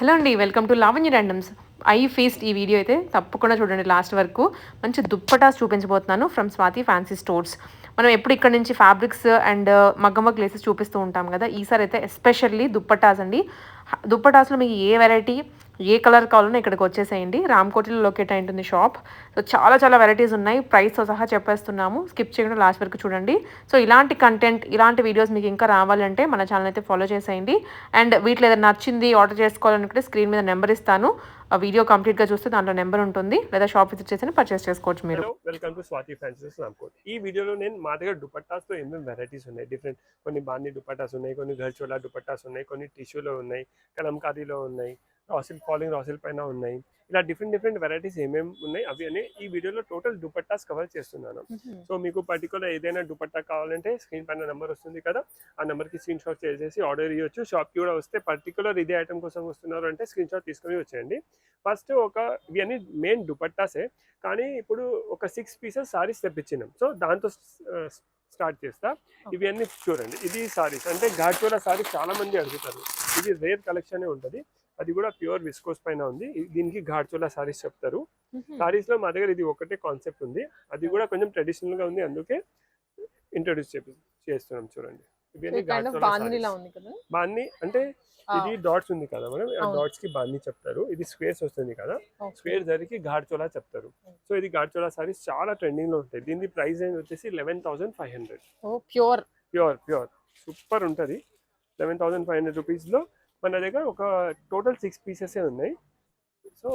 Hello అండి. Welcome to Lavanya randoms. I feast ఈ video అయితే తప్పకుండా చూడండి లాస్ట్ వరకు. మంచి దుప్పటాస్ చూపించబోతున్నాను ఫ్రమ్ స్వాతి ఫ్యాన్సీ స్టోర్స్. మనం ఎప్పుడు ఇక్కడ నుంచి ఫ్యాబ్రిక్స్ అండ్ మగ్గం వర్క్ లేసెస్ చూపిస్తూ ఉంటాం కదా! ఈసారి అయితే ఎస్పెషల్లీ దుప్పటాస్ అండి. దుప్పటాస్‌లో మీకు ఏ వెరైటీ, ఏ కలర్ కావాలన్నా ఇక్కడికి వచ్చేసేయండి. రామ్‌కోటిలో లొకేట్ అయి ఉంటుంది షాప్. సో, చాలా చాలా వెరైటీస్ ఉన్నాయి. ప్రైస్‌తో సహా చెప్పేస్తున్నాము. స్కిప్ చేయకుండా లాస్ట్ వరకు చూడండి. సో, ఇలాంటి కంటెంట్, ఇలాంటి వీడియోస్ మీకు ఇంకా రావాలంటే మన ఛానెల్ అయితే ఫాలో చేసేయండి. అండ్ వీటిలో ఏదైనా నచ్చింది ఆర్డర్ చేసుకోవాలనుకుంటే స్క్రీన్ మీద నెంబర్ ఇస్తాను. ఆ వీడియో కంప్లీట్‌గా చూస్తే దాంట్లో నెంబర్ ఉంటుంది. లేదా షాప్ విజిట్ చేసి పర్చేస్ చేసుకోవచ్చు మీరు. Hello welcome to Swathi fancies Ramkot. ఈ వీడియోలో నేను మా దగ్గర దుపట్టాస్తో ఏమేమి వెరైటీస్ ఉన్నాయి, డిఫరెంట్ కొన్ని బాందీ దుపట్టాస్ ఉన్నాయి, కొన్ని ఘర్చోలా దుపట్టాస్ ఉన్నాయి, కొన్ని టిష్యూలో ఉన్నాయి, కలంకారీలో ఉన్నాయి, రాసిల్ పైన ఉన్నాయి. ఇలా డిఫరెంట్ వెరైటీస్ ఏమేమి ఉన్నాయి అవి అని ఈ వీడియోలో టోటల్ దుపట్టాస్ కవర్ చేస్తున్నాను. సో మీకు పర్టికులర్ ఏదైనా దుపట్టా కావాలంటే స్క్రీన్ పైన నెంబర్ వస్తుంది కదా, ఆ నెంబర్కి స్క్రీన్ షాట్ చేసేసి ఆర్డర్ ఇవ్వచ్చు. షాప్కి కూడా వస్తే పర్టికులర్ ఇదే ఐటమ్ కోసం వస్తున్నారు అంటే స్క్రీన్ షాట్ తీసుకొని వచ్చేయండి. ఫస్ట్ ఇవి అన్ని మెయిన్ దుపట్టాసే, కానీ ఇప్పుడు ఒక 6 పీసెస్ సారీస్ తెప్పించినాం. సో దాంతో స్టార్ట్ చేస్తా. ఇవి అన్ని చూడండి, ఇది సారీస్ అంటే ఘాట్చోలా సారీస్ చాలా మంది అడుగుతారు. ఇది రేర్ కలెక్షన్ ఉంటుంది, అది కూడా ప్యూర్ విస్కోస్ పైన ఉంది. దీనికి ఘాట్చోలా సారీస్ చెప్తారు. సారీస్ లో మా దగ్గర ఇది ఒకటే కాన్సెప్ట్ ఉంది, అది కూడా కొంచెం ట్రెడిషనల్ గా ఉంది, అందుకే ఇంట్రొడ్యూస్ చేస్తున్నాం. చూడండి, ఇవి అన్ని ఘాట్చోలా సారీస్. బాన్ని అంటే ఇది డాట్స్ ఉంది కదా మనం, ఆ డాట్స్ కి బాన్ని చెప్తారు. ఇది స్క్వేర్స్ వస్తుంది కదా, స్క్వేర్ ధరికి ఘాట్చోలా చెప్తారు. సో ఇది ఘాట్చోలా సారీస్ చాలా ట్రెండింగ్ లో ఉంటాయి. దీని ప్రైస్ రేంజ్ వచ్చేసి 11,500. ప్యూర్ ప్యూర్ సూపర్ ఉంటుంది. 11,500 రూపీస్లో మన దగ్గర ఒక టోటల్ 6 పీసెసే ఉన్నాయి. సో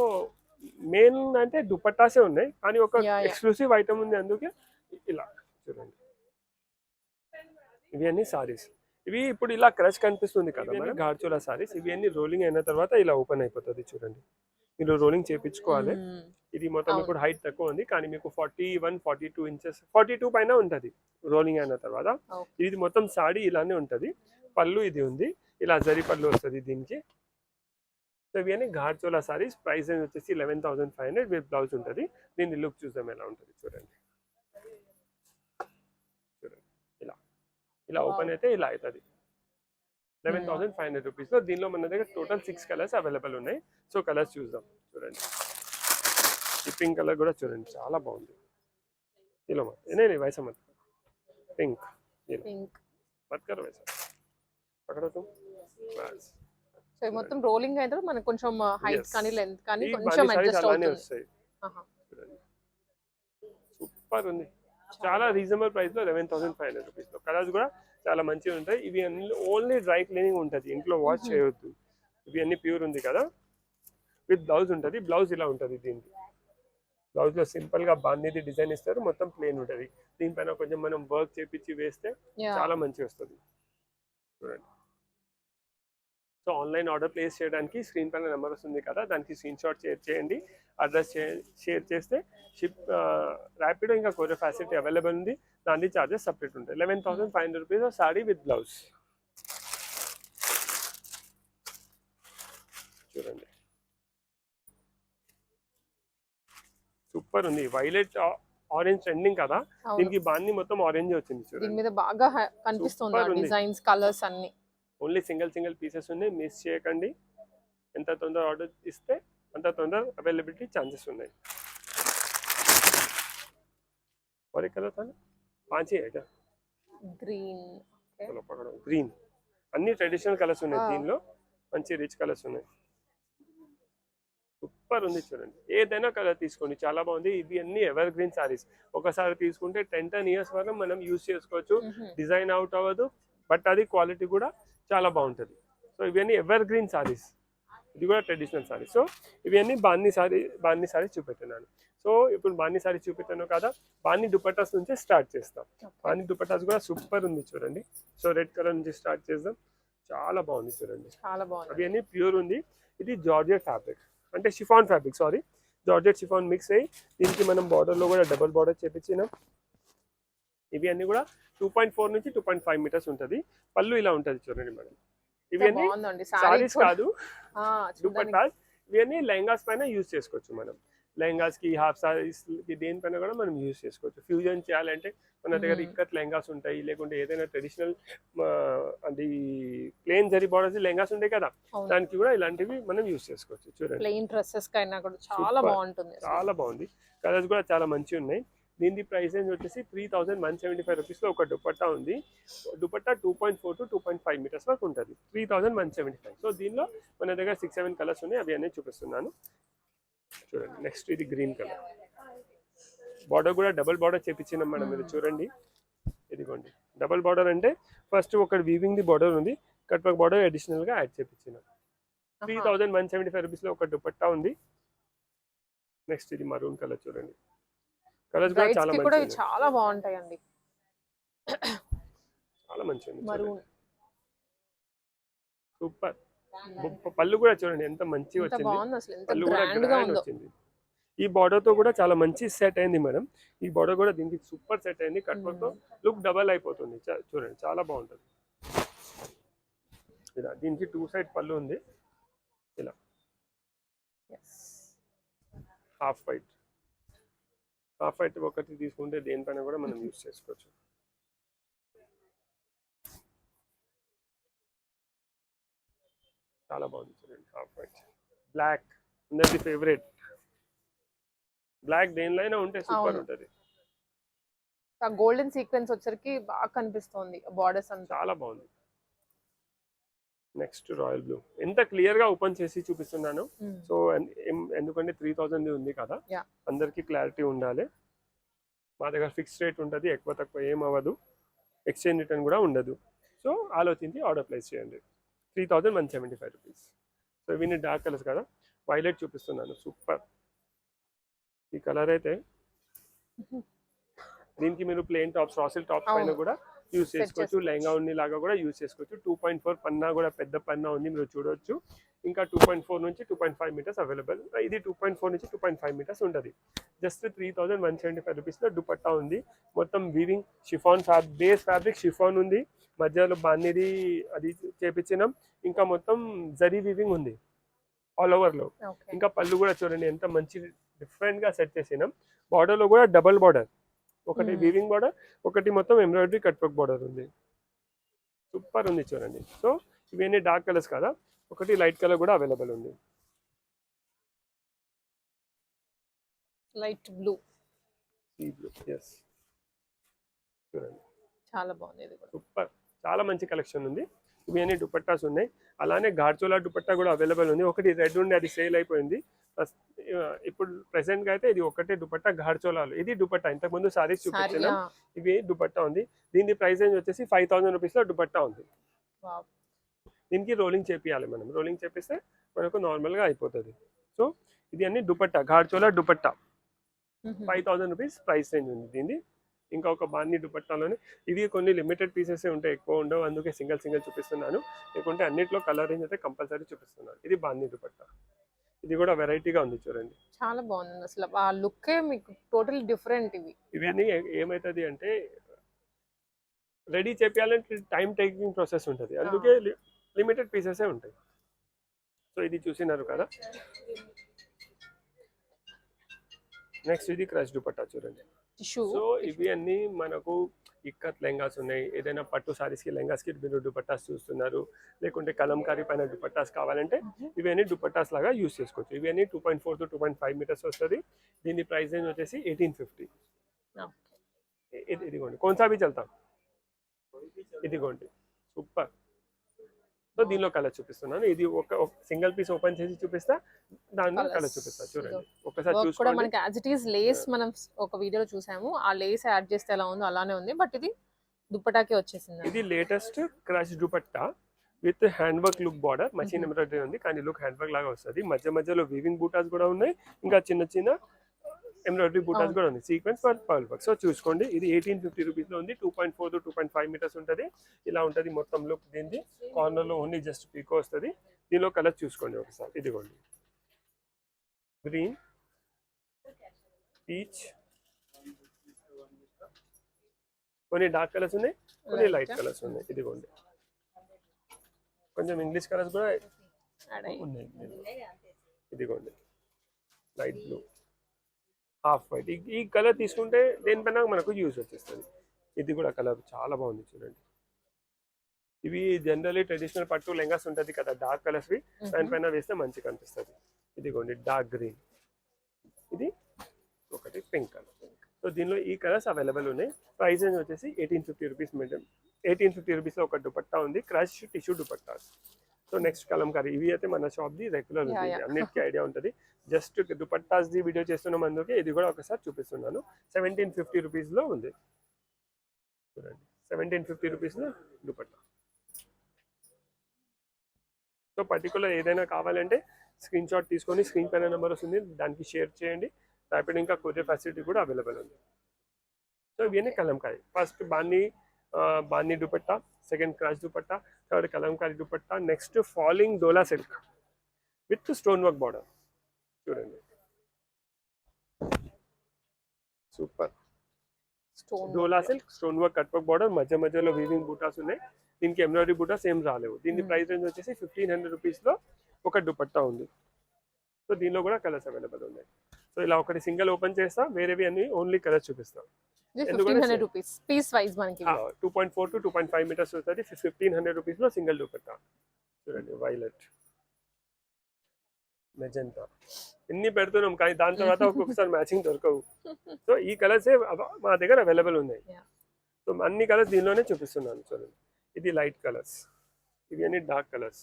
మెయిన్ అంటే దుపట్టాసే ఉన్నాయి, కానీ ఒక ఎక్స్క్లూసివ్ ఐటమ్ ఉంది, అందుకే ఇలా చూడండి. ఇవి అన్ని సారీస్. ఇవి ఇప్పుడు ఇలా క్రష్ కనిపిస్తుంది కదా మన ఘాట్చోలా సారీస్, ఇవి అన్ని రోలింగ్ అయిన తర్వాత ఇలా ఓపెన్ అయిపోతుంది. చూడండి, మీరు రోలింగ్ చేయించుకోవాలి. ఇది మొత్తం ఇప్పుడు హైట్ తక్కువ ఉంది, కానీ మీకు 41, 42 ఇంచెస్, 42 పైన ఉంటుంది రోలింగ్ అయిన తర్వాత. ఇది మొత్తం సాడీ ఇలానే ఉంటుంది. పళ్ళు ఇది ఉంది, ఇలా జరి పళ్ళు వస్తుంది దీనికి. సో ఇవి అన్ని ఘాట్చోలా సారీస్. ప్రైస్ వచ్చేసి 11,500 విత్ బ్లౌజ్ ఉంటుంది. దీన్ని లుక్ చూద్దాం ఎలా ఉంటుంది. చూడండి ఇలా ఇలా ఓపెన్ అయితే ఇలా అవుతుంది. 11,500 రూపీస్లో. దీనిలో మన దగ్గర టోటల్ 6 కలర్స్ అవైలబుల్ ఉన్నాయి. సో కలర్స్ చూద్దాం. చూడండి, ఈ పింక్ కలర్ కూడా చూడండి, చాలా బాగుంది. ఇలా వైసా మत పింక్, మत करो वैसा पकड़ो तुम बस. సో మొత్తం రోలింగ్ అయితే మనకు కొంచెం హైట్ కానీ లెంత్ కానీ కొంచెం అడ్జస్ట్ అవుతుంది. సూపర్ ఉంది, చాలా రీజనబుల్ ప్రైస్ లో 11,500 రూపీస్ లో. కలర్స్ కూడా చాలా మంచిగా ఉంటాయి. ఇవి అన్ని ఓన్లీ డ్రై క్లీనింగ్ ఉంటుంది, ఇంట్లో వాష్ చేయవద్దు. ఇవి అన్ని ప్యూర్ ఉంది కదా. విత్ బ్లౌజ్ ఉంటుంది. బ్లౌజ్ ఇలా ఉంటుంది. దీనికి బ్లౌజ్ లో సింపుల్ గా బాందీది డిజైన్ ఇస్తారు, మొత్తం ప్లేన్ ఉంటుంది. దీనిపైన కొంచెం మనం వర్క్ చేపించి వేస్తే చాలా మంచిగా వస్తుంది. చూడండి. సో ఆన్లైన్ ఆర్డర్ ప్లేస్ చేయడానికి స్క్రీన్ పైన నెంబర్ వస్తుంది కదా, దానికి స్క్రీన్ షాట్ షేర్ చేయండి. అడ్రస్ షేర్ చేస్తే షిప్, ర్యాపిడో ఇంకా కొరియర్ ఫెసిలిటీ అవైలబుల్ ఉంది. దాని చార్జెస్ సపరేట్ ఉంటాయి. 11,500 రూపీస్ సారీ విత్ బ్లౌజ్. చూడండి, సూపర్ ఉంది. వైలెట్ ఆరెంజ్ ట్రెండింగ్ కదా, దీనికి బాంది మొత్తం ఆరెంజ్ వచ్చింది. చూడండి, దీని మీద బాగా కనిపిస్తుంది డిజైన్స్, కలర్స్ అన్ని. ఓన్లీ సింగిల్ పీసెస్ ఉన్నాయి, మిస్ చేయకండి. ఎంత తొందర ఆర్డర్ ఇస్తే అంత తొందర అవైలబిలిటీ ఛాన్సెస్ ఉన్నాయి. और एक कलर था ना, 5 ही है क्या? గ్రీన్, चलो पकड़ो. గ్రీన్. అన్ని ట్రెడిషనల్ కలర్స్ ఉన్నాయి దీనిలో, మంచి రిచ్ కలర్స్ ఉన్నాయి. సూపర్ ఉంది. చూడండి, ఏదైనా కలర్ తీసుకోండి, చాలా బాగుంది. ఇవి అన్ని ఎవర్ గ్రీన్ సారీస్. ఒకసారి తీసుకుంటే 10 ఇయర్స్ వరకు మనం యూజ్ చేసుకోవచ్చు. డిజైన్ అవుట్ అవ్వదు, బట్ అది క్వాలిటీ కూడా చాలా బాగుంటుంది. సో ఇవన్నీ ఎవర్ గ్రీన్ సారీస్. ఇది కూడా ట్రెడిషనల్ సారీ. సో ఇవన్నీ బాందీ సారీస్ చూపెట్టినాను. సో ఇప్పుడు బాందీ సారీస్ చూపెట్టాను కదా, బాందీ దుపట్టాస్ నుంచి స్టార్ట్ చేస్తాం. బాందీ దుపట్టాస్ కూడా సూపర్ ఉంది. చూడండి, సో రెడ్ కలర్ నుంచి స్టార్ట్ చేద్దాం. చాలా బాగుంది. చూడండి, చాలా బాగుంది. అవి అన్ని ప్యూర్ ఉంది. ఇది జార్జెట్ ఫ్యాబ్రిక్, అంటే chiffon fabric, sorry georgette chiffon mix అయ్యి దీనికి మనం బార్డర్లో కూడా డబుల్ బార్డర్ చేపించినాం. ఇవి అన్ని కూడా 2.4 నుంచి 2.5 మీటర్స్ ఉంటుంది. పళ్ళు ఇలా ఉంటుంది. చూడండి మేడం, ఇవన్నీ సారీస్ కాదు, దుపట్టాస్. ఇవన్నీ లెహంగాస్ పైన యూజ్ చేసుకోవచ్చు మనం. లెహంగాస్కి హాఫ్ సారీస్కి దేనిపైన కూడా మనం యూజ్ చేసుకోవచ్చు. ఫ్యూజన్ చేయాలంటే మన దగ్గర ఇక్కత్ లెహంగాస్ ఉంటాయి, లేకుంటే ఏదైనా ట్రెడిషనల్ అది ప్లేన్ జరీ బార్డర్స్ లెహంగాస్ ఉంటాయి కదా, దానికి కూడా ఇలాంటివి మనం యూజ్ చేసుకోవచ్చు. చూడండి ప్లెయిన్ డ్రెస్సెస్ కైనా కూడా చాలా బాగుంటుంది. చాలా బాగుంది, కలర్స్ కూడా చాలా మంచిగా ఉన్నాయి. దీని ప్రైస్ రేంజ్ వచ్చేసి 3175 రూపీస్లో ఒక దుపట్టా ఉంది. దుపట్టా 2.4 to 2.5 మీటర్స్ వరకు ఉంటుంది. 3175. సో దీనిలో మన దగ్గర 6-7 కలర్స్ ఉన్నాయి, అవి అన్నీ చూపిస్తున్నాను. చూడండి నెక్స్ట్ ఇది గ్రీన్ కలర్, బార్డర్ కూడా డబుల్ బార్డర్ చేపించినాం మేడం. మీరు చూడండి, ఇదిగోండి డబుల్ బార్డర్ అంటే ఫస్ట్ ఒకటి వీవింగ్ ది బార్డర్ ఉంది, కట్ వర్క్ బార్డర్ అడిషనల్ గా యాడ్ చేపించినాం. 3175 రూపీస్లో ఒక దుపట్టా ఉంది. నెక్స్ట్ ఇది మరూన్ కలర్, చూడండి కలర్స్ కూడా చాలా మంచిగా చాలా బాగుంటాయండి, చాలా మంచిగా సూపర్. పళ్ళు కూడా చూడండి ఎంత మంచిగా వచ్చింది, పళ్ళు కూడా గ్రాండ్ వచ్చింది. ఈ బార్డర్ తో కూడా చాలా మంచి సెట్ అయింది మేడం. ఈ బార్డర్ కూడా దీనికి సూపర్ సెట్ అయింది, కట్ వర్క్ తో లుక్ డబల్ అయిపోతుంది. చూడండి చాలా బాగుంటుంది. ఇలా దీనికి 2 సైడ్ పళ్ళు ఉంది, ఇలా హాఫ్ వైట్ ఒకటి తీసుకుంటే దేనిపైన కూడా మనం యూజ్ చేసుకోవచ్చు. చాలా బాగుంది చూడండి, హాఫ్ వైట్ బ్లాక్ అందరిది ఫేవరెట్. బ్లాక్ దేనిలో ఉంటే సూపర్ ఉంటుంది. ఆ గోల్డెన్ సీక్వెన్స్ వచ్చరికి బాగా కనిపిస్తుంది బార్డర్స్ అంతా, చాలా బాగుంది. నెక్స్ట్ రాయల్ బ్లూ, ఎంత క్లియర్ గా ఓపెన్ చేసి చూపిస్తున్నాను. సో ఎందుకంటే 3000 ఉంది కదా, అందరికి క్లారిటీ ఉండాలి. మా దగ్గర ఫిక్స్ రేట్ ఉంటుంది, ఎక్కువ తక్కువ ఏం అవ్వదు, ఎక్స్చేంజ్ రిటర్న్ కూడా ఉండదు. సో ఆలోచించి ఆర్డర్ ప్లేస్ చేయండి. 3175 రూపీస్. సో ఇవి డార్క్ కలర్స్ కదా, వైలెట్ చూపిస్తున్నాను, సూపర్. ఈ కలర్ అయితే దీనికి మీరు ప్లెయిన్ టాప్స్, రాసిల్ టాప్స్ పైన కూడా యూజ్ చేసుకోవచ్చు, లెహంగా ఉన్ని లాగా కూడా యూజ్ చేసుకోవచ్చు. 2.4 పన్నా కూడా పెద్ద పన్నా ఉంది, మీరు చూడవచ్చు. ఇంకా 2.4 నుంచి 2.5 మీటర్స్ అవైలబుల్. ఇది 2.4 నుంచి 2.5 మీటర్స్ ఉంటుంది. జస్ట్ 3175 రూపీస్లో దుపట్టా ఉంది. మొత్తం weaving chiffon base fabric chiffon ఉంది, మధ్యలో బాన్నీది అది చేపించినాం, ఇంకా మొత్తం జరీ వీవింగ్ ఉంది ఆల్ ఓవర్లో. ఇంకా పళ్ళు కూడా చూడండి ఎంత మంచి డిఫరెంట్ గా సెట్ చేసినాం. బార్డర్ లో కూడా డబల్ బార్డర్, ఒకటి వీవింగ్ బార్డర్, ఒకటి మొత్తం ఎంబ్రాయిడరీ కట్ వర్క్ బార్డర్ ఉంది. సూపర్ ఉంది చూడండి. సో ఇవన్నీ డార్క్ కలర్స్ కదా, ఒకటి లైట్ కలర్ కూడా అవైలబుల్ ఉంది, light blue, sea blue. Yes చూడండి చాలా బాగుంది, ఇది కూడా సూపర్, చాలా మంచి కలెక్షన్ ఉంది. ఇవన్నీ దుపట్టాస్ ఉన్నాయి. అలానే ఘాట్చోలా దుపట్టా కూడా అవైలబుల్ ఉంది. ఒకటి రెడ్ ఉండి అది సేల్ అయిపోయింది. ఇప్పుడు ప్రెసెంట్ గా అయితే ఇది ఒకటే దుపట్టా ఘాట్చోలాలు. ఇది దుపట్టా, ఇంతకుముందు సారీస్ చూపించాను, ఇవి దుపట్టా ఉంది. దీని ప్రైస్ రేంజ్ వచ్చేసి 5000 రూపీస్ లో దుపట్టా ఉంది. దీనికి రోలింగ్ చేపియాలి మనం, రోలింగ్ చేపిస్తే మనకు నార్మల్ గా అయిపోతుంది. సో ఇది అన్ని దుపట్టా, ఘాట్చోలా దుపట్టా 5000 రూపీస్ ప్రైస్ రేంజ్ ఉంది దీన్ని. ఇంకా ఒక బాన్ని దుపట్టాలోనే ఇవి కొన్ని లిమిటెడ్ పీసెస్ ఉంటాయి, ఎక్కువ ఉండవు, అందుకే సింగిల్ చూపిస్తున్నాను. లేకుంటే అన్నిట్లో కలర్ రేంజ్ అయితే కంపల్సరీ చూపిస్తున్నాను. ఇది బాన్ని దుపట్టా, ఇది కూడా వెరైటీగా ఉంది చూడండి, చాలా బాగుంది. అసలు ఆ లుక్ మీకు టోటల్ డిఫరెంట్. ఇవన్నీ ఏమవుతుంది అంటే రెడీ చేయాలంటే టైం టేకింగ్ ప్రాసెస్ ఉంటుంది, అందుకే లిమిటెడ్ పీసెసే ఉంటాయి. సో ఇది చూసినారు కదా. నెక్స్ట్ ఇది క్రష్ దుపట్టా చూడండి. సో ఇవి అన్ని మనకు ఇక్కత్ లెహంగాస్ ఉన్నాయి, ఏదైనా పట్టు సారీస్కి లెహంగాస్కి మీరు దుపట్టాస్ చూస్తున్నారు, లేకుంటే కలంకారీ పైన దుపట్టాస్ కావాలంటే ఇవన్నీ దుపట్టాస్ లాగా యూస్ చేసుకోవచ్చు. ఇవన్నీ 2.4 to 2.5 మీటర్స్ వస్తుంది. దీని ప్రైస్ రేంజ్ వచ్చేసి 1850. ఇదిగోండి కొంచెం भी चलता, ఇదిగోండి సూపర్. సో దీనిలో కలర్ చూపిస్తున్నాను. ఇది ఒక సింగిల్ పీస్ ఓపెన్ చేసి చూపిస్తా, దానిలో కలర్ చూపిస్తా. చూడండి ఒకసారి చూసుకోండి. మనకి యాజ్ ఇట్ ఈస్ లేస్ మనం ఒక వీడియోలో చూసాము, ఆ లేస్ యాడ్ చేస్తే ఎలా ఉందో అలానే ఉంది, బట్ ఇది దుపట్టాకి వచ్చేసింది. ఇది latest crush dupatta with hand work look border, machine embroidery ఉంది కానీ లుక్ హ్యాండ్ వర్క్ లాగా వస్తుంది. మధ్యలో వీవింగ్ బూటాస్ కూడా ఉన్నాయి, ఇంకా చిన్న చిన్న ఎంబ్రాయిడరీ బూటాస్ కూడా ఉంది, సీక్వెన్స్ పర్ల్ వర్క్. సో చూసుకోండి, ఇది 1850 రూపీస్ లో ఉంది. 2.4 to 2.5 మీటర్స్ ఉంటుంది. ఇలా ఉంటుంది మొత్తం లుక్. దీన్ని కార్నర్ లో ఓన్లీ జస్ట్ పీకో వస్తుంది. దీనిలో కలర్ చూసుకోండి ఒకసారి. ఇదిగోండి గ్రీన్, పీచ్, కొన్ని డార్క్ కలర్స్ ఉన్నాయి, కొన్ని లైట్ కలర్స్ ఉన్నాయి. ఇదిగోండి కొంచెం ఇంగ్లీష్ కలర్స్ కూడా ఉన్నాయి. ఇదిగోండి లైట్ బ్లూ, హాఫ్ వైట్. ఈ కలర్ తీసుకుంటే దేనిపైన మనకు యూజ్ వచ్చేస్తుంది. ఇది కూడా కలర్ చాలా బాగుంది చూడండి. ఇవి జనరల్లీ ట్రెడిషనల్ పట్టు లెంగాస్ ఉంటుంది కదా, డార్క్ కలర్స్వి, దానిపైన వేస్తే మంచిగా కనిపిస్తుంది. ఇదిగోండి డార్క్ గ్రీన్, ఇది ఒకటి పింక్ కలర్. సో దీనిలో ఈ కలర్స్ అవైలబుల్ ఉన్నాయి. ప్రైస్ రేంజ్ వచ్చేసి 1850 రూపీస్ మేడం. 1850 రూపీస్లో ఒక దుపట్టా ఉంది, crush tissue dupatta. So next Kalamkari, ఇవి అయితే మన షాప్ది రెగ్యులర్ ఉంది, అన్నిటికీ ఐడియా ఉంటుంది. జస్ట్ దుపట్టాస్ది వీడియో చేస్తున్నాం, అందుకే ఇది కూడా ఒకసారి చూపిస్తున్నాను. 1750 రూపీస్లో ఉంది చూడండి. 1750 రూపీస్లో దుపట్టా. సో పర్టికులర్ ఏదైనా కావాలంటే స్క్రీన్ షాట్ తీసుకొని స్క్రీన్ పైన నెంబర్ వస్తుంది, దానికి షేర్ చేయండి. ర్యాపిడ్ ఇంకా కొరియర్ ఫెసిలిటీ కూడా అవైలబుల్ ఉంది. సో ఇవన్నీ కలంకారీ. ఫస్ట్ బాందీ dupatta, second crash dupatta, third Kalamkari dupatta, next following dola silk with stone work border చూడండి. Super. Dola silk stone work cut work border, మధ్య మధ్యలో వీవింగ్ బూటాస్ ఉన్నాయి. దీనికి ఎంబ్రాయిడరీ బూటాస్ ఏం రాలేవు. దీని ప్రైస్ రేంజ్ వచ్చేసి 1500 రూపీస్లో ఒక దుపట్టా ఉంది. సో దీనిలో కూడా కలర్స్ అవైలబుల్ ఉన్నాయి. సో ఇలా ఒకటి సింగిల్ ఓపెన్ చేస్తా, వేరేవి అన్ని ఓన్లీ కలర్స్ చూపిస్తాం. 1500 రూపీస్ పీస్ వైజ్ మనకి 2.4 to 2.5 మీటర్స్ వస్తుంది. 1500 రూపీస్లో సింగిల్ దుపట్టా చూడండి. వైలెట్, మెజెంటా, ఎన్ని పెడుతున్నాం కానీ దాని తర్వాత ఒక్కొక్కసారి మ్యాచింగ్ దొరకవు. సో ఈ కలర్స్ మా దగ్గర అవైలబుల్ ఉన్నాయి. సో అన్ని కలర్స్ దీనిలోనే చూపిస్తున్నాను చూడండి. ఇది లైట్ కలర్స్, ఇవి అన్ని డార్క్ కలర్స్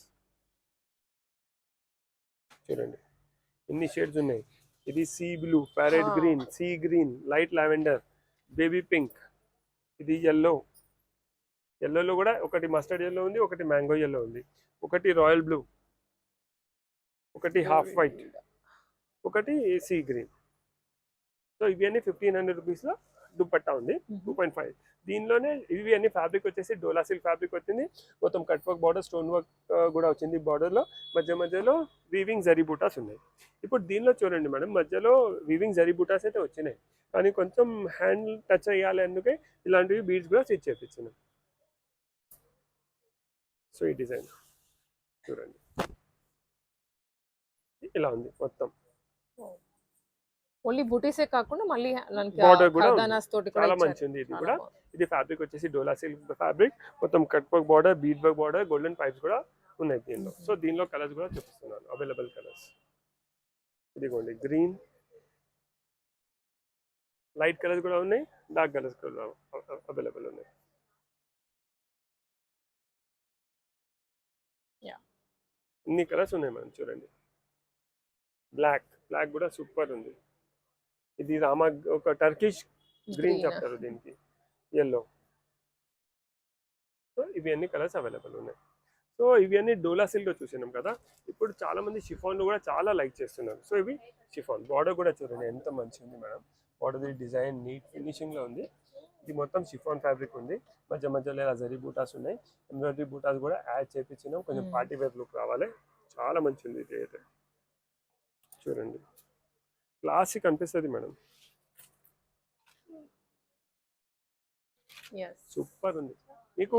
చూడండి, ఎన్ని షేడ్స్ ఉన్నాయి. ఇది sea blue, parrot green, sea green, light lavender, baby pink, ఇది ఎల్లో. ఎల్లోలో కూడా ఒకటి మస్టర్డ్ ఎల్లో ఉంది, ఒకటి మ్యాంగో ఎల్లో ఉంది, ఒకటి రాయల్ బ్లూ, ఒకటి హాఫ్ వైట్, ఒకటి సీ గ్రీన్. సో ఇవి అన్ని 1500 రూపీస్లో దుపట్టా ఉంది. 2.5. దీనిలోనే ఇవి అన్ని ఫ్యాబ్రిక్ వచ్చేసి డోలా సిల్క్ ఫ్యాబ్రిక్ వచ్చింది. మొత్తం cut work border, stone work కూడా వచ్చింది బార్డర్లో. మధ్య మధ్యలో వీవింగ్ జరీ బూటాస్ ఉన్నాయి. ఇప్పుడు దీనిలో చూడండి మేడం, మధ్యలో వీవింగ్ జరీ బూటాస్ అయితే వచ్చినాయి, కానీ కొంచెం హ్యాండ్ టచ్ అయ్యాలి అందుకే ఇలాంటివి బీడ్స్ కూడా స్టిచ్ చేయించినాం. సో ఈ డిజైన్ చూడండి, ఇలా ఉంది మొత్తం. ఓన్లీ బూటీసే కాకుండా మళ్ళీ బార్డర్ కూడా తోటి చాలా మంచి ఉంది. ఇది కూడా, ఇది ఫ్యాబ్రిక్ వచ్చేసి డోలా సిల్క్ ఫ్యాబ్రిక్, మొత్తం cut work border, bead work border, golden pipes కూడా ఉన్నాయి దీనిలో. సో దీనిలో కలర్స్ కూడా చూపిస్తున్నాను, అవైలబుల్ కలర్స్. ఇదిగోండి గ్రీన్, లైట్ కలర్స్ కూడా ఉన్నాయి, డార్క్ కలర్స్ కూడా అవైలబుల్ ఉన్నాయి. ఇన్ని కలర్స్ ఉన్నాయి మనం చూడండి. బ్లాక్ కూడా సూపర్ ఉంది. ఇది ఒక టర్కిష్ గ్రీన్ చెప్తారు దీనికి, ఎల్లో. సో ఇవి అన్ని కలర్స్ అవైలబుల్ ఉన్నాయి. సో ఇవి అన్ని డోలా సిల్క్లో చూసినాం కదా. ఇప్పుడు చాలా మంది షిఫాన్లు కూడా చాలా లైక్ చేస్తున్నారు. సో ఇవి షిఫాన్. బార్డర్ కూడా చూడండి ఎంత మంచిగా ఉంది మేడం. బార్డర్ డిజైన్ నీట్ ఫినిషింగ్లో ఉంది. ఇది మొత్తం షిఫాన్ ఫ్యాబ్రిక్ ఉంది, మధ్య మధ్యలో ఇలా జరీ బూటాస్ ఉన్నాయి. ఎంబ్రాయిడరీ బూటాస్ కూడా యాడ్ చేయించినాం, కొంచెం పార్టీ వేర్ లుక్ రావాలి. చాలా మంచి ఉంది ఇది అయితే చూడండి, క్లాసిక్ అనిపిస్తుంది మేడం. సూపర్ ఉంది. మీకు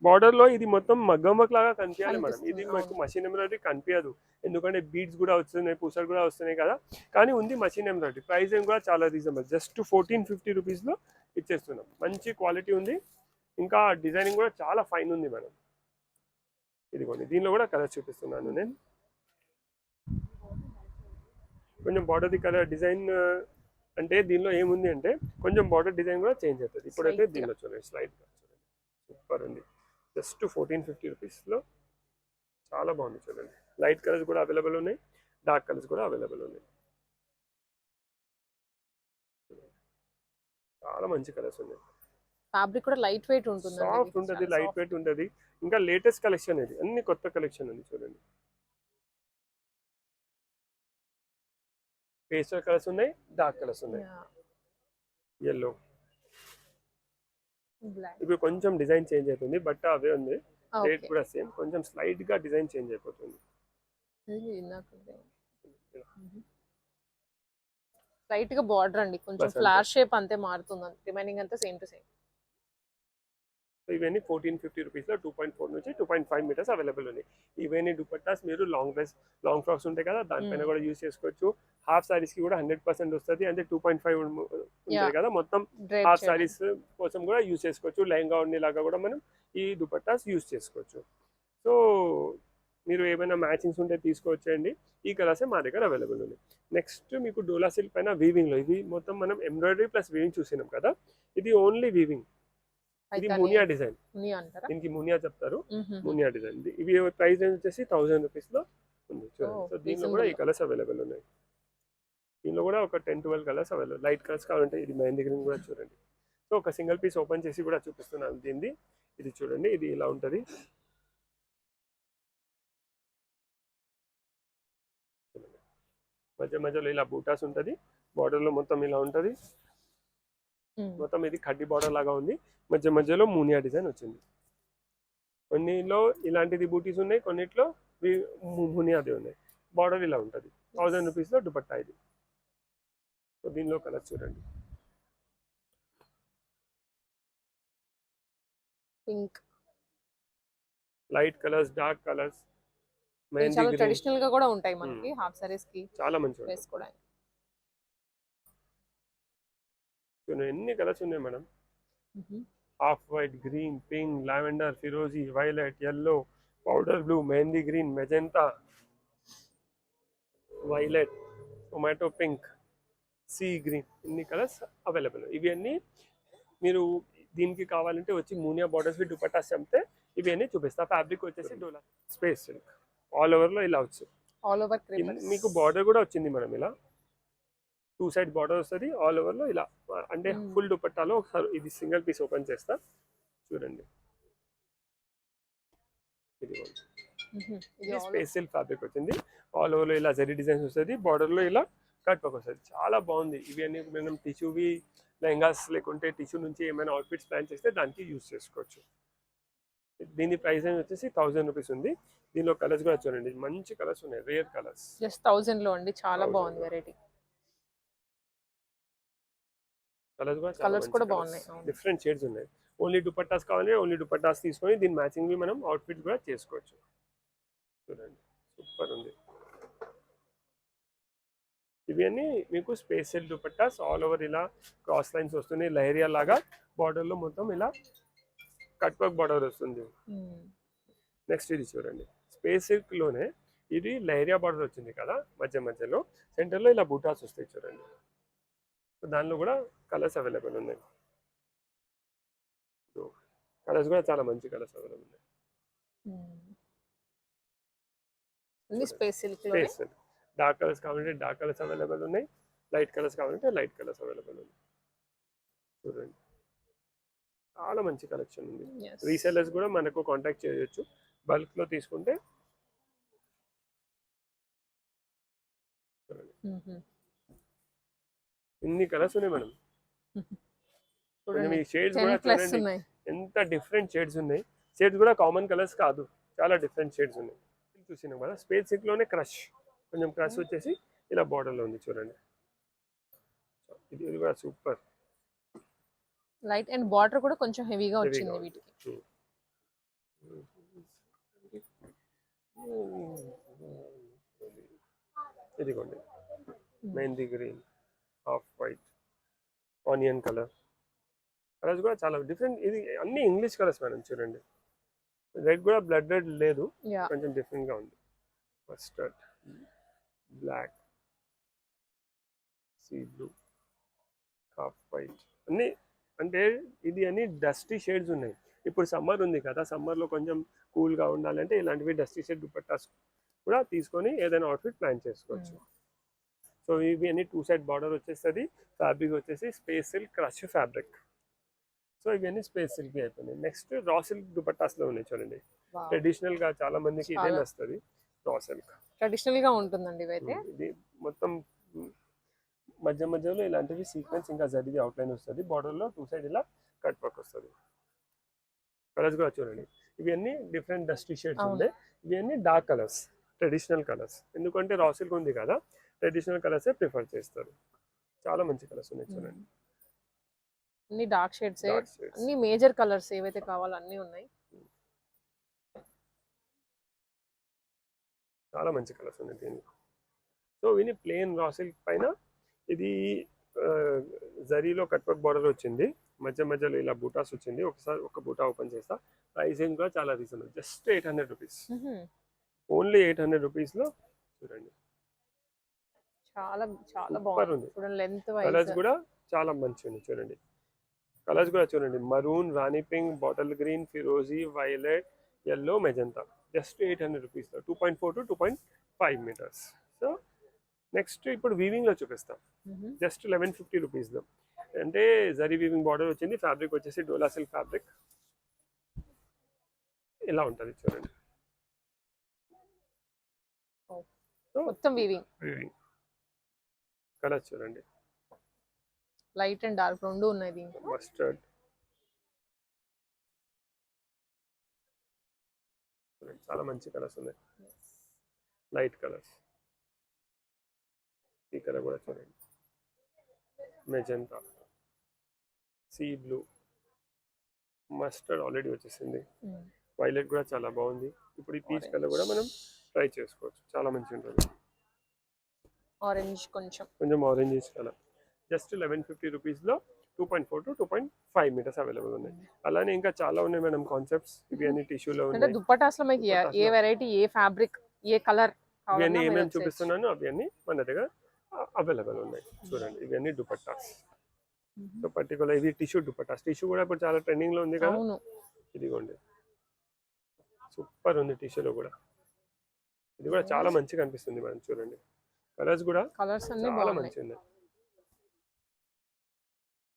బార్డర్ లో ఇది మొత్తం మగ్గం వర్క్ లాగా కనిపించాలి మేడం. ఇది మీకు మషిన్ ఎంబ్రాయిడరీ కనిపించదు, ఎందుకంటే బీడ్స్ కూడా వస్తున్నాయి, పూసలు కూడా వస్తున్నాయి కదా, కానీ ఉంది మషిన్ ఎంబ్రాయిడరీ. ప్రైస్ ఏం కూడా చాలా రీజనబుల్, జస్ట్ 1450 రూపీస్లో ఇచ్చేస్తున్నాం. మంచి క్వాలిటీ ఉంది, ఇంకా డిజైనింగ్ కూడా చాలా ఫైన్ ఉంది మేడం. ఇదిగోండి దీనిలో కూడా కలర్ చూపిస్తున్నాను నేను. కొంచెం బార్డర్ది కలర్ డిజైన్ అంటే దీనిలో ఏముంది అంటే కొంచెం బార్డర్ డిజైన్ కూడా చేంజ్ అవుతుంది. ఇప్పుడైతే దీనిలో చూడండి స్లైడ్గా చూడండి, సూపర్ ఉంది. జస్ట్ 1450 రూపీస్లో చాలా బాగుంది చూడండి. లైట్ కలర్స్ కూడా అవైలబుల్ ఉన్నాయి, డార్క్ కలర్స్ కూడా అవైలబుల్ ఉన్నాయి. చాలా మంచి కలర్స్ ఉన్నాయి. ఫ్యాబ్రిక్ కూడా లైట్ వెయిట్ ఉంటుంది, సాఫ్ట్ ఉంటుంది, లైట్ వెయిట్ ఉంటుంది. ఇంకా లేటెస్ట్ కలెక్షన్ ఇది, అన్ని కొత్త కలెక్షన్ ఉంది చూడండి. పేస్టల్ కలర్స్ ఉన్నాయి, డార్క్ కలర్స్ ఉన్నాయి, ఎల్లో. ఇప్పుడు కొంచెం డిజైన్ చేంజ్ అవుతుంది, బట్ అవే ఉంది, రేట్ కూడా సేమ్, కొంచెం స్లైట్ గా డిజైన్ చేంజ్ అయిపోతుంది. లైట్ గా బార్డర్ అండి, కొంచెం ఫ్లవర్ షేప్ అంతే మారుతుంది, రిమైనింగ్ అంతా సేమ్ టు సేమ్. సో ఇవన్నీ 1450 రూపీస్లో 2.4 నుంచి 2.5 మీటర్స్ అవైలబుల్ ఉన్నాయి. ఇవన్నీ దుపట్టాస్ మీరు లాంగ్ ఫ్రాక్స్ ఉంటాయి కదా దానిపైన కూడా యూస్ చేసుకోవచ్చు. హాఫ్ సారీస్కి కూడా 100% వస్తుంది. అంటే 2.5 ఉంటుంది కదా మొత్తం హాఫ్ సారీస్ కోసం కూడా యూస్ చేసుకోవచ్చు. లెహంగా లాగా కూడా మనం ఈ దుపట్టాస్ యూస్ చేసుకోవచ్చు. సో మీరు ఏమైనా మ్యాచింగ్స్ ఉంటే తీసుకోవచ్చండి. ఈ కలర్సే మా దగ్గర అవైలబుల్ ఉన్నాయి. నెక్స్ట్ మీకు డోలా సిల్క్ పైన వీవింగ్లో ఇది మొత్తం మనం ఎంబ్రాయిడరీ ప్లస్ వీవింగ్ చూసినాం కదా, ఇది ఓన్లీ వీవింగ్. ఇది మునియా డిజైన్, దీనికి మునియా చెప్తారు. మునియా డిజైన్ ఇవి ప్రైస్ రేంజ్ వచ్చేసి 1000 రూపీస్లో ఉంది చూడండి. సో దీనిలో కూడా ఈ కలర్స్ అవైలబుల్ ఉన్నాయి. దీనిలో కూడా ఒక 10-12 కలర్స్ అవైలబుల్. లైట్ కలర్స్ కావాలంటే ఇది మెహందీ గ్రీన్ కూడా చూడండి. సో ఒక సింగిల్ పీస్ ఓపెన్ చేసి కూడా చూపిస్తున్నాను దీన్ని. ఇది చూడండి, ఇది ఇలా ఉంటుంది. మధ్యలో ఇలా బూటాస్ ఉంటుంది, బార్డర్లో మొత్తం ఇలా ఉంటుంది. మొత్తం ఇది కడ్డీ బార్డర్ లాగా ఉంది. మధ్యలో మునియా డిజైన్ వచ్చింది. కొన్నిలో ఇలాంటిది బూటీస్ ఉన్నాయి, కొన్నిట్లో మునియాది ఉన్నాయి. బార్డర్ ఇలా ఉంటుంది. 1000 రూపీస్లో దుపట్టా ఇది. సో దీనిలో కలర్స్ చూడండి. Pink, light colours, dark colours, చాలా ట్రెడిషనల్ గా కూడా ఉంటాయి మనకి హాఫ్ సారీస్ కి చాలా మంచిగా వేసుకోవడానికి. ఎన్ని కలర్స్ ఉన్నాయి madam. Half white, green, pink, lavender, ఫిరోజీ, violet, yellow, powder blue, mehndi green, magenta, violet, tomato pink, sea green, ఇన్ని కలర్స్ అవైలబుల్. ఇవి అన్నీ మీరు దీనికి కావాలంటే వచ్చి మునియా బార్డర్స్ విత్ దుపట్టాస్ చెప్తే ఇవి అన్నీ చూపిస్తా. ఫ్యాబ్రిక్ వచ్చేసి డోలా స్పేస్ సిల్క్ ఆల్ ఓవర్లో ఇలా వచ్చు. ఆల్ ఓవర్ మీకు బార్డర్ కూడా వచ్చింది మేడం. ఇలా 2 సైడ్ బార్డర్ వస్తుంది ఆల్ ఓవర్లో ఇలా. అంటే ఫుల్ దుపట్టాలో ఒకసారి ఇది సింగిల్ పీస్ ఓపెన్ చేస్తా చూడండి. ఇది స్పేస్ సిల్క్ ఫ్యాబ్రిక్ వచ్చింది. ఆల్ ఓవర్లో ఇలా జరీ డిజైన్స్ వస్తుంది, బార్డర్లో ఇలా కట్ వర్క్ వస్తుంది. చాలా బాగుంది. ఇవి అన్ని మనం టిష్యూవి లెహంగాస్ లేకుంటే టిష్యూ నుంచి ఏమైనా అవుట్ఫిట్స్ ప్లాన్ చేస్తే దానికి యూస్ చేసుకోవచ్చు. దీని ప్రైస్ వచ్చేసి 1000 రూపీస్ ఉంది. దీనిలో కలర్స్ కూడా చూడండి, మంచి కలర్స్ ఉన్నాయి, రేర్ కలర్స్. జస్ట్ 1000 లో అండి. చాలా బాగుంది వెరైటీ. కలర్స్ కూడా బాగున్నాయి, డిఫరెంట్ షేడ్స్ ఉన్నాయి. ఓన్లీ దుపట్టాస్ కావాలి, ఓన్లీ దుపట్టాస్ తీసుకొని దీని మ్యాచింగ్ వి మనం అవుట్ఫిట్ కూడా చేసుకోవచ్చు. చూడండి సూపర్ ఉంది. ఇవి అన్నీ మీకు స్పేషల్ దుపట్టాస్ ఆల్ ఓవర్ ఇలా క్రాస్ లైన్స్ వస్తున్నాయి. లహరియా లాగా బార్డర్లో మొత్తం ఇలా కట్ వర్క్ బార్డర్ వస్తుంది. నెక్స్ట్ ఇది చూడండి, స్పేస్ సిల్క్ లోనే ఇది లహరియా బార్డర్ వచ్చింది కదా, మధ్యలో సెంటర్లో ఇలా బూటాస్ వస్తాయి చూడండి. సో దానిలో కూడా కలర్స్ అవైలబుల్ ఉన్నాయి. కలర్స్ కూడా చాలా మంచి కలర్స్ అవైలబుల్ ఉన్నాయి. స్పేస్ సిల్క్ డార్క్ కలర్స్ కావాలంటే డార్క్ కలర్స్ అవైలబుల్ ఉన్నాయి, లైట్ కలర్స్ కావాలంటే లైట్ కలర్స్ అవైలబుల్ ఉన్నాయి. చూడండి చాలా మంచి కలెక్షన్ ఉంది. రీసెల్లర్స్ కూడా మనకు కాంటాక్ట్ చేయొచ్చు బల్క్లో తీసుకుంటే. ఇన్ని కలర్స్ ఉన్నాయి మేడం. షేడ్స్ కూడా చూడండి ఎంత డిఫరెంట్ షేడ్స్ ఉన్నాయి. షేడ్స్ కూడా కామన్ కలర్స్ కాదు, చాలా డిఫరెంట్ షేడ్స్ ఉన్నాయి. చూసినాం కదా స్పేస్ సిల్క్ లోనే క్రష్, కొంచెం క్రష్ వచ్చేసి ఇలా బార్డర్ లో ఉంది చూడండి. ఇది కూడా సూపర్. లైట్ అండ్ బార్డర్ కూడా కొంచెం హెవీగా వచ్చింది వీటికి. ఇదిగోండి mehndi green, half white, onion colour. Colours కూడా చాలా డిఫరెంట్. ఇది అన్ని ఇంగ్లీష్ కలర్స్ మేడం. చూడండి రెడ్ కూడా బ్లడ్ రెడ్ లేదు, కొంచెం డిఫరెంట్ గా ఉంది. Mustard, black, sea blue, half white, అన్ని అంటే ఇది అన్ని డస్టీ షేడ్స్ ఉన్నాయి. ఇప్పుడు సమ్మర్ ఉంది కదా, సమ్మర్లో కొంచెం కూల్గా ఉండాలంటే ఇలాంటివి డస్టీ షేడ్ దుపట్టాస్ కూడా తీసుకొని ఏదైనా అవుట్ఫిట్ ప్లాన్ చేసుకోవచ్చు. సో ఇవి అన్ని 2 సైడ్ బార్డర్ వచ్చేస్తుంది. ఫ్యాబ్రిక్ వచ్చేసి space silk crush fabric. So ఇవన్నీ స్పేస్ సిల్క్ అయిపోయినాయి. నెక్స్ట్ రా సిల్క్ దుపట్టాస్లో ఉన్నాయి చూడండి. ట్రెడిషనల్ గా చాలా మందికి ఇదే వస్తుంది. రా సిల్క్ ట్రెడిషనల్ గా ఉంటుందండి ఇవైతే. ఇది మొత్తం మధ్యలో ఇలాంటివి సీక్వెన్స్ ఇంకా జరిగి అవుట్లైన్ వస్తుంది. బార్డర్లో 2 సైడ్ ఇలా కట్ వర్క్ వస్తుంది. కలర్స్ కూడా చూడండి, ఇవన్నీ డిఫరెంట్ డస్టీ షేడ్స్ ఉంటాయి. ఇవన్నీ డార్క్ కలర్స్, ట్రెడిషనల్ కలర్స్. ఎందుకంటే రా సిల్క్ ఉంది కదా, ట్రెడిషనల్ కలర్సే ప్రిఫర్ చేస్తారు. చాలా మంచి కలర్స్ ఉన్నాయి చూడండి. అన్ని డార్క్ షేడ్స్, డార్క్ షేడ్స్. అన్ని మేజర్ కలర్స్ ఏవైతే కావాలో అన్ని ఉన్నాయి. చాలా మంచి కలర్స్ ఉన్నాయి దీనికి. సో ఇవి ప్లెయిన్ రా సిల్క్ పైన ఇది జరీలో కట్ వర్క్ బార్డర్ వచ్చింది, మధ్య మధ్యలో ఇలా బూటాస్ వచ్చింది. ఒకసారి ఒక బూటా ఓపెన్ చేస్తా. ప్రైసింగ్ కూడా చాలా రీజనబుల్, జస్ట్ 800 రూపీస్, ఓన్లీ 800 రూపీస్లో చూడండి. చాలా చాలా సూపర్ బాగుంది ఉంది. చూడండి, లెంత్ కలర్స్ వైజ్. కూడా చాలా మంచిగా ఉంది చూడండి. కలర్స్ కూడా చూడండి, maroon, rani pink, bottle green, ఫిరోజీ, వైలెట్, yellow, మెజంతా. జస్ట్ 800 రూపీస్లో 2.4 to 2.5 మీటర్స్. సో నెక్స్ట్ ఇప్పుడు వీవింగ్లో చూపిస్తాం. జస్ట్ 1150 రూపీస్లో, అంటే జరీ వీవింగ్ బార్డర్ వచ్చింది. ఫ్యాబ్రిక్ వచ్చేసి డోలా సిల్క్ ఫ్యాబ్రిక్. ఇలా ఉంటుంది చూడండి. మొత్తం వీవింగ్. వీవింగ్ కలర్స్ చూడండి, లైట్ అండ్ డార్క్ రెండు ఉన్నాయి దీంట్లో. మస్టర్డ్, చాలా మంచి కలర్స్ ఉన్నాయి, లైట్ కలర్స్. ఈ కలర్ కూడా చూడండి, magenta, sea blue, mustard already వచ్చేసింది. వైలెట్ కూడా చాలా బాగుంది. ఇప్పుడు ఈ పీచ్ కలర్ కూడా మనం ట్రై చేసుకోవచ్చు, చాలా మంచిగా ఉంటుంది. ఆరెంజ్ కొంచెం కొంచెం ఆరెంజ్ కలర్. జస్ట్ 1150 రూపీస్లో 2.4 to 2.5 మీటర్స్ అవైలబుల్ ఉన్నాయి. అలానే ఇంకా చాలా ఉన్నాయి మేడం కాన్సెప్ట్స్. ఇవి అన్ని టిష్యూలో అంటే ఉన్నాయి. దుప్పటాస్ లో మీకు ఏ వెరైటీ, ఏ ఫ్యాబ్రిక్, ఏ కలర్ ఇవి అన్ని ఏమేమి చూపిస్తున్నాను అవి అన్ని మన దగ్గర అవైలబుల్ ఉన్నాయి. చూడండి ఇవి అన్ని దుపట్టాస్. సో పర్టికులర్ ఇది టిష్యూ దుపట్టాస్. టిష్యూ కూడా ఇప్పుడు చాలా ట్రెండింగ్ లో ఉంది కదా. అవును, ఇదిగోండి సూపర్ ఉంది టిష్యూలో కూడా. ఇది కూడా చాలా మంచిగా అనిపిస్తుంది మేడం. చూడండి కలర్స్ కూడా కలర్స్ అన్ని చాలా బాగున్నాయి. మంచిగా ఉన్నాయి.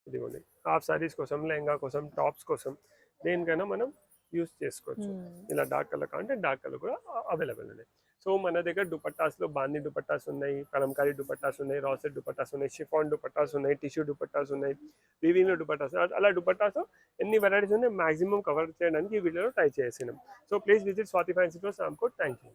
ఇదిగోండి హాఫ్ సారీస్ కోసం, లెహంగా కోసం, టాప్స్ కోసం, దేనికైనా మనం యూస్ చేసుకోవచ్చు. ఇలా డార్క్ కలర్ కావాలంటే డార్క్ కలర్ కూడా అవైలబుల్ ఉన్నాయి. సో మన దగ్గర దుపట్టాస్లో బాందీ దుపట్టాస్ ఉన్నాయి, కలంకారీ దుపట్టాస్ ఉన్నాయి, రాసెట్ దుపట్టాస్ ఉన్నాయి, షిఫాన్ దుపట్టాస్ ఉన్నాయి, టిష్యూ దుపట్టాస్ ఉన్నాయి, వీవింగ్లో దుపట్టాస్. అలా దుపట్టాస్ ఎన్ని వెరైటీస్ ఉన్నాయి మాక్సిమం కవర్ చేయడానికి ఈ వీడియోలో ట్రై చేసినాం. So please visit Swathi fancy stores, Ramkot. Thank you.